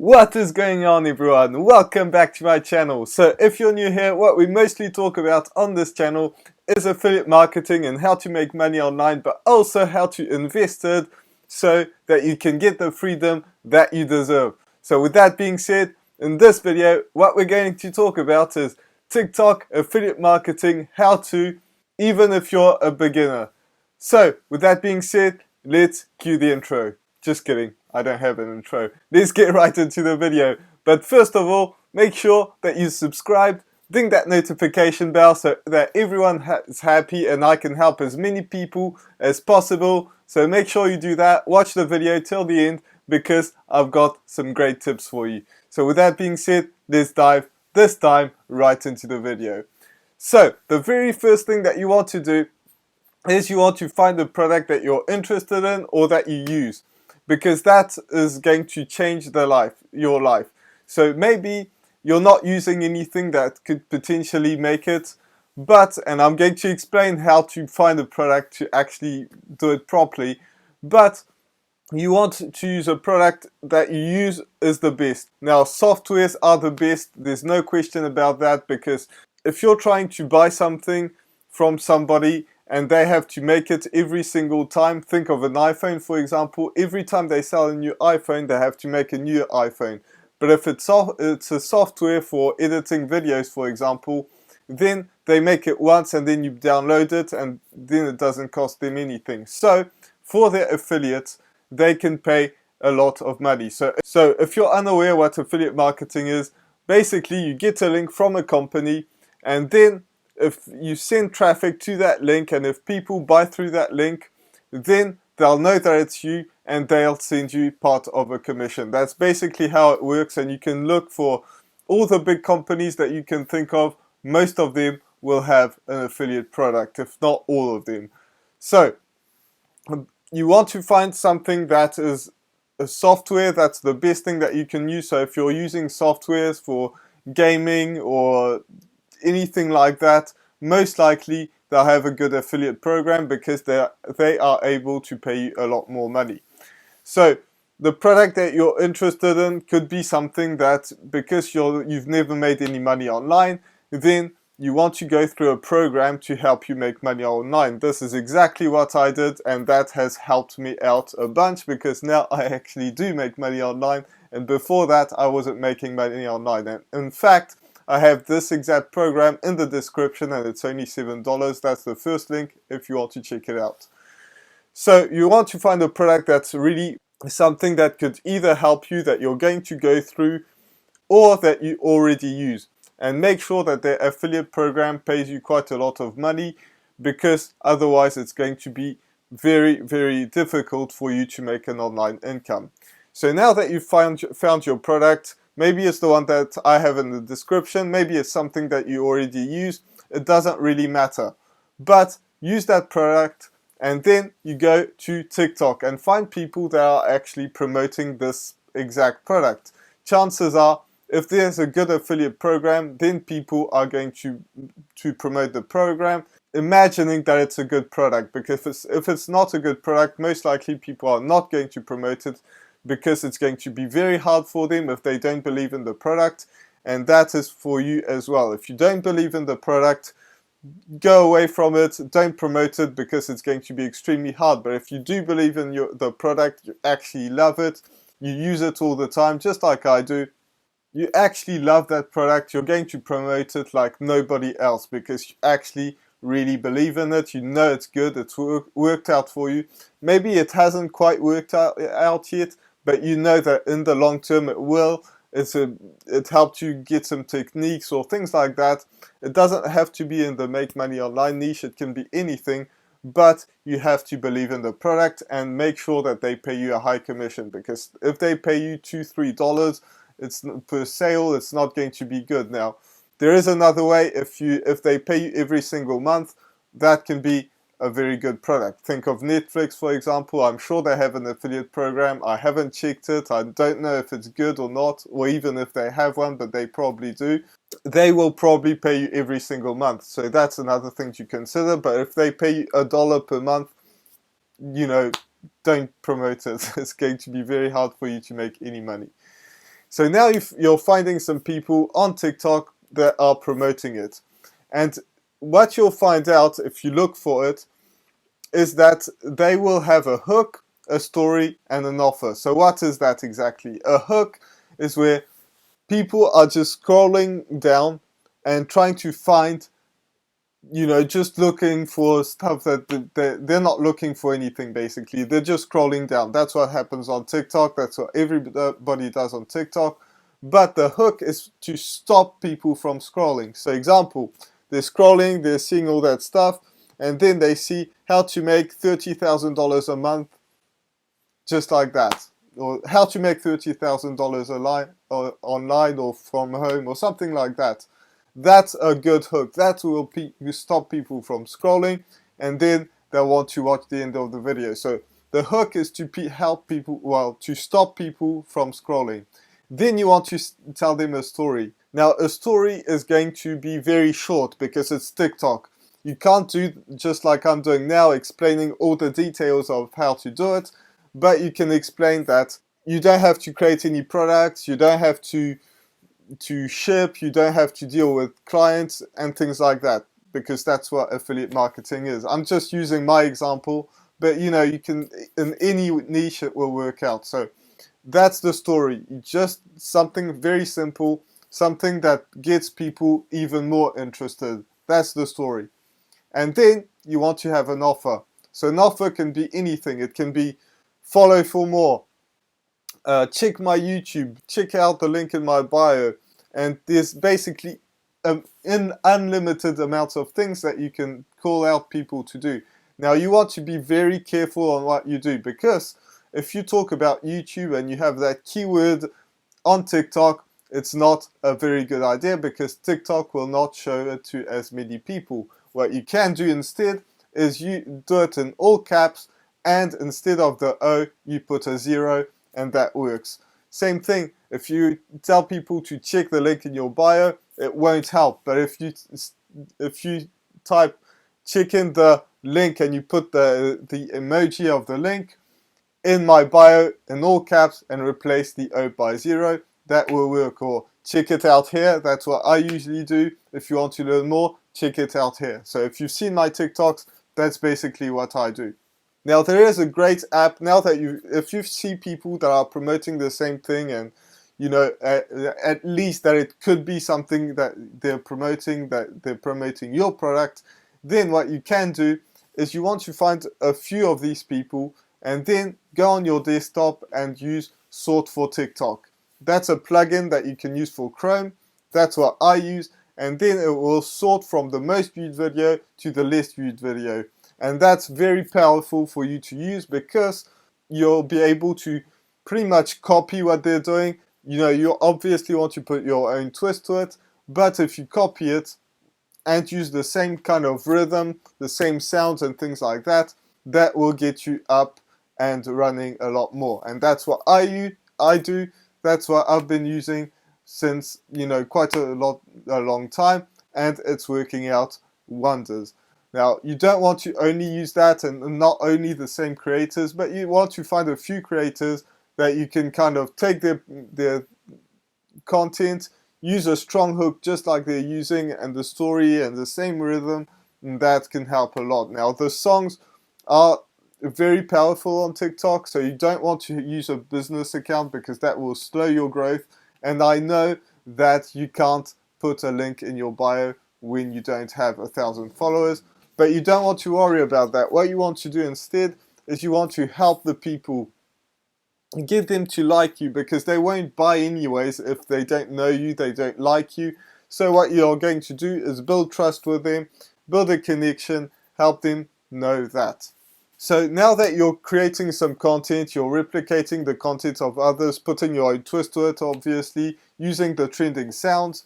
What is going on, everyone? Welcome back to my channel. So if you're new here, what we mostly talk about on this channel is affiliate marketing and how to make money online, but also how to invest it so that you can get the freedom that you deserve. So with that being said, in this video, what we're going to talk about is TikTok affiliate marketing, how to, even if you're a beginner. So with that being said, let's cue the intro. Just kidding, I don't have an intro. Let's get right into the video. But first of all, make sure that you subscribe, ding that notification bell so that everyone is happy and I can help as many people as possible. So make sure you do that. Watch the video till the end because I've got some great tips for you. So with that being said, let's dive this time right into the video. So the very first thing that you want to do is you want to find a product that you're interested in or that you use, because that is going to change your life. So maybe you're not using anything that could potentially make it, and I'm going to explain how to find a product to actually do it properly, but you want to use a product that you use is the best. Now, softwares are the best, there's no question about that, because if you're trying to buy something from somebody and they have to make it every single time, think of an iPhone for example, every time they sell a new iPhone they have to make a new iPhone. But if it's a software for editing videos for example, then they make it once and then you download it and then it doesn't cost them anything. So for their affiliates, they can pay a lot of money. So if you're unaware what affiliate marketing is, basically you get a link from a company, and then if you send traffic to that link and if people buy through that link, then they'll know that it's you and they'll send you part of a commission. That's basically how it works, and you can look for all the big companies that you can think of. Most of them will have an affiliate product, if not all of them. So you want to find something that is a software that's the best thing that you can use. So if you're using softwares for gaming or anything like that, most likely they'll have a good affiliate program because they are able to pay you a lot more money. So the product that you're interested in could be something that, because you've never made any money online, then you want to go through a program to help you make money online. This is exactly what I did, and that has helped me out a bunch because now I actually do make money online, and before that I wasn't making money online. And in fact, I have this exact program in the description and it's only $7. That's the first link if you want to check it out. So you want to find a product that's really something that could either help you, that you're going to go through, or that you already use. And make sure that their affiliate program pays you quite a lot of money, because otherwise it's going to be very, very difficult for you to make an online income. So now that you've found your product, maybe it's the one that I have in the description, maybe it's something that you already use, it doesn't really matter. But use that product and then you go to TikTok and find people that are actually promoting this exact product. Chances are, if there's a good affiliate program, then people are going to promote the program, imagining that it's a good product. Because if it's not a good product, most likely people are not going to promote it, because it's going to be very hard for them if they don't believe in the product. And that is for you as well. If you don't believe in the product, go away from it, don't promote it, because it's going to be extremely hard. But if you do believe in the product, you actually love it, you use it all the time, just like I do, you actually love that product, you're going to promote it like nobody else, because you actually really believe in it, you know it's good, it's worked out for you. Maybe it hasn't quite worked out yet, but you know that in the long term it will. It helped you get some techniques or things like that. It doesn't have to be in the make money online niche, it can be anything, but you have to believe in the product and make sure that they pay you a high commission, because if they pay you $2-3 per sale, it's not going to be good. Now, there is another way. If they pay you every single month, that can be a very good product. Think of Netflix, for example. I'm sure they have an affiliate program. I haven't checked it. I don't know if it's good or not, or even if they have one, but they probably do. They will probably pay you every single month. So that's another thing to consider. But if they pay you $1 per month, don't promote it. It's going to be very hard for you to make any money. So now you're finding some people on TikTok that are promoting it. And what you'll find out if you look for it is that they will have a hook, a story, and an offer. So what is that exactly? A hook is where people are just scrolling down and trying to find, just looking for stuff that they're not looking for anything, basically. They're just scrolling down. That's what happens on TikTok. That's what everybody does on TikTok. But the hook is to stop people from scrolling. So example, they're scrolling, they're seeing all that stuff, and then they see how to make $30,000 a month, just like that. Or how to make $30,000 online or from home or something like that. That's a good hook. That will stop people from scrolling, and then they'll want to watch the end of the video. So the hook is to help people, to stop people from scrolling. Then you want to tell them a story. Now a story is going to be very short because it's TikTok. You can't do just like I'm doing now, explaining all the details of how to do it, but you can explain that you don't have to create any products, you don't have to ship, you don't have to deal with clients and things like that, because that's what affiliate marketing is. I'm just using my example, but you can, in any niche it will work out. So that's the story. Just something very simple, something that gets people even more interested. That's the story. And then you want to have an offer. So an offer can be anything. It can be follow for more, check my YouTube, check out the link in my bio, and there's basically an unlimited amounts of things that you can call out people to do. Now you want to be very careful on what you do, because if you talk about YouTube and you have that keyword on TikTok, it's not a very good idea, because TikTok will not show it to as many people. What you can do instead is you do it in all caps, and instead of the O you put a 0, and that works. Same thing, if you tell people to check the link in your bio, it won't help. But if you type check in the link and you put the emoji of the link in my bio in all caps and replace the O by 0, that will work. Or check it out here, that's what I usually do. If you want to learn more, check it out here. So if you've seen my TikToks, that's basically what I do. Now there is a great app now that if you see people that are promoting the same thing, and at least that it could be something that they're promoting your product, then what you can do is you want to find a few of these people and then go on your desktop and use Sort for TikTok. That's a plugin that you can use for Chrome. That's what I use, and then it will sort from the most viewed video to the least viewed video. And that's very powerful for you to use, because you'll be able to pretty much copy what they're doing. You obviously want to put your own twist to it, but if you copy it and use the same kind of rhythm, the same sounds and things like that, that will get you up and running a lot more. And that's what I do. That's what I've been using since quite a long time, and it's working out wonders. Now you don't want to only use that and not only the same creators, but you want to find a few creators that you can kind of take their content, use a strong hook just like they're using, and the story and the same rhythm, and that can help a lot. Now the songs are very powerful on TikTok, so you don't want to use a business account, because that will slow your growth. And I know that you can't put a link in your bio when you don't have 1,000 followers, but you don't want to worry about that. What you want to do instead is you want to help the people, get them to like you, because they won't buy anyways if they don't know you, they don't like you. So what you're going to do is build trust with them, build a connection, help them know that. So now that you're creating some content, you're replicating the content of others, putting your own twist to it, obviously, using the trending sounds,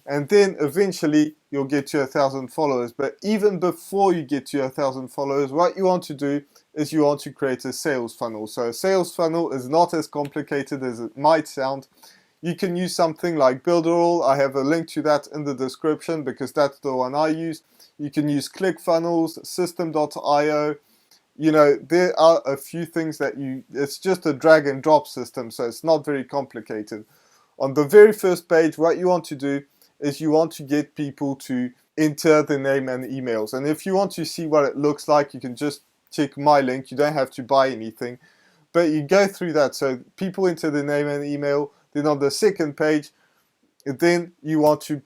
and then eventually you'll get to 1,000 followers. But even before you get to 1,000 followers, what you want to do is you want to create a sales funnel. So a sales funnel is not as complicated as it might sound. You can use something like Builderall. I have a link to that in the description, because that's the one I use. You can use ClickFunnels, System.io. There are a few things that it's just a drag and drop system, so it's not very complicated. on the very first page, what you want to do is you want to get people to enter the name and emails. And if you want to see what it looks like, you can just check my link. You don't have to buy anything, but you go through that. So people enter the name and email. Then on the second page, then you want to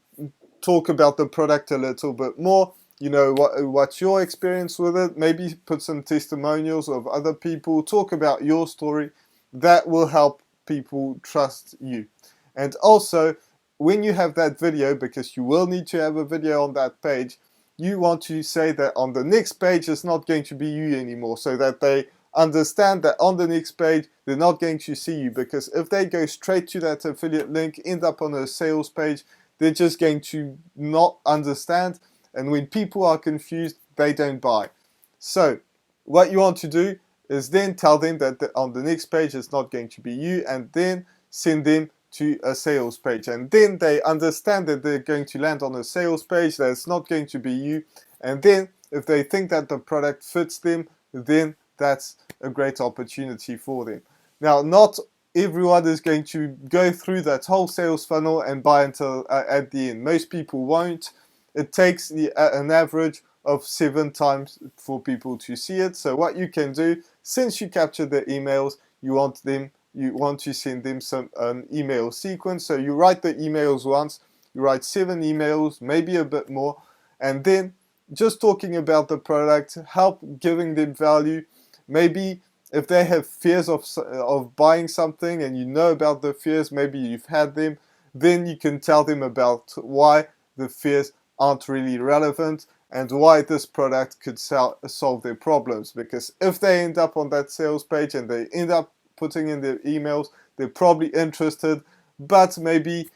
talk about the product a little bit more. You know, what's your experience with it? Maybe put some testimonials of other people. Talk about your story. That will help people trust you. And also, when you have that video, because you will need to have a video on that page, you want to say that on the next page it's not going to be you anymore, so that they understand that on the next page they're not going to see you. Because if they go straight to that affiliate link, end up on a sales page, they're just going to not understand, and when people are confused, they don't buy. So what you want to do is then tell them that on the next page it's not going to be you, and then send them to a sales page, and then they understand that they're going to land on a sales page, that it's not going to be you. And then if they think that the product fits them, then that's a great opportunity for them. Now, not everyone is going to go through that whole sales funnel and buy until at the end. Most people won't. It takes an average of 7 times for people to see it. So what you can do, since you capture the emails, you want to send them an email sequence. So you write the emails once, you write 7 emails, maybe a bit more, and then just talking about the product, help giving them value. Maybe if they have fears of buying something and you know about the fears, maybe you've had them, then you can tell them about why the fears aren't really relevant and why this product could solve their problems. Because if they end up on that sales page and they end up putting in their emails, they're probably interested, but maybe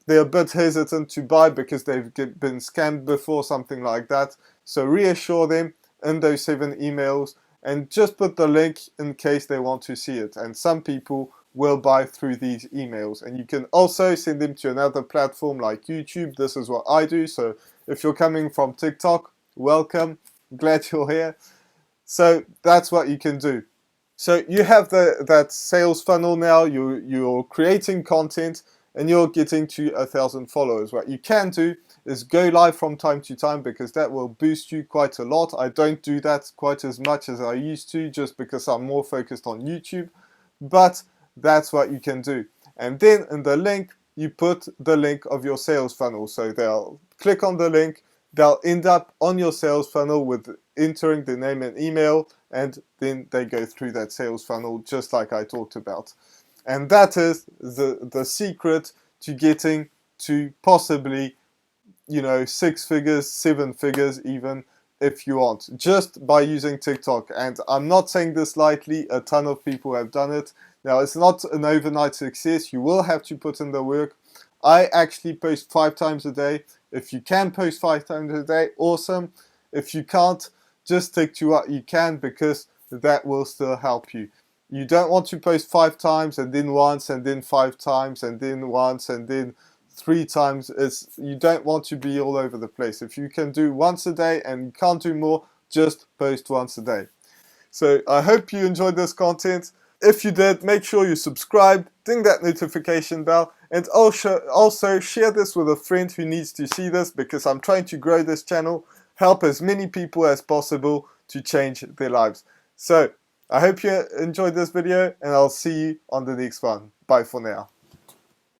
they're a bit hesitant to buy because they've been scammed before, something like that. So reassure them in those 7 emails, and just put the link in case they want to see it. And some people will buy through these emails. And you can also send them to another platform like YouTube. This is what I do. So if you're coming from TikTok, welcome, glad you're here. So that's what you can do. So you have that sales funnel now, you're creating content, and you're getting to 1,000 followers. What you can do is go live from time to time, because that will boost you quite a lot. I don't do that quite as much as I used to, just because I'm more focused on YouTube, but that's what you can do. And then in the link, you put the link of your sales funnel. So they'll click on the link, they'll end up on your sales funnel with entering the name and email, and then they go through that sales funnel just like I talked about. And that is the secret to getting to possibly, 6 figures, 7 figures even, if you want, just by using TikTok. And I'm not saying this lightly, a ton of people have done it. Now, it's not an overnight success, you will have to put in the work. I actually post 5 times a day. If you can post 5 times a day, awesome. If you can't, just stick to what you can, because that will still help you. You don't want to post 5 times and then once and then 5 times and then once and then 3 times. You don't want to be all over the place. If you can do once a day and you can't do more, just post once a day. So I hope you enjoyed this content. If you did, make sure you subscribe, ding that notification bell, and also share this with a friend who needs to see this, because I'm trying to grow this channel, help as many people as possible to change their lives. So I hope you enjoyed this video, and I'll see you on the next one. Bye for now.